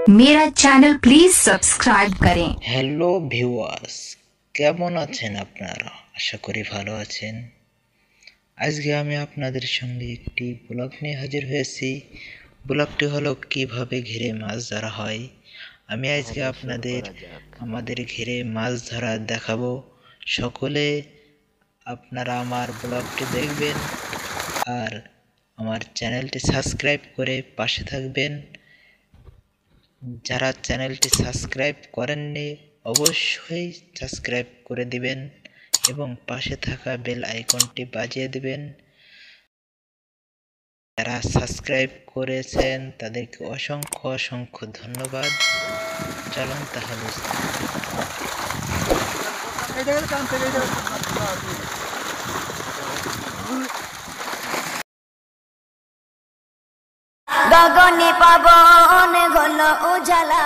मेरा channel please subscribe करें। Hello viewers, কেমন আছেন আপনারা? আশা করি ভালো আছেন। আজকে আমি আপনাদের সঙ্গে একটি ব্লগ নিয়ে হাজির হয়েছি। ব্লগটি হলো কিভাবে ঘিরে মাছ ধরা হয়। আমি আজকে আপনাদের আমাদের ঘিরে মাছ ধরা দেখাবো। সকলে আপনারা আমার ব্লগটি দেখবেন আর আমার চ্যানেলটি সাবস্ক্রাইব করে পাশে থাকবেন। যারা চ্যানেলটি সাবস্ক্রাইব করেননি অবশ্যই সাবস্ক্রাইব করে দিবেন এবং পাশে থাকা বেল আইকনটি বাজিয়ে দিবেন। যারা সাবস্ক্রাইব করেছেন তাদেরকে অসংখ্য অসংখ্য ধন্যবাদ। চলুন তাহলে গগনে পাবন হলো উজালা।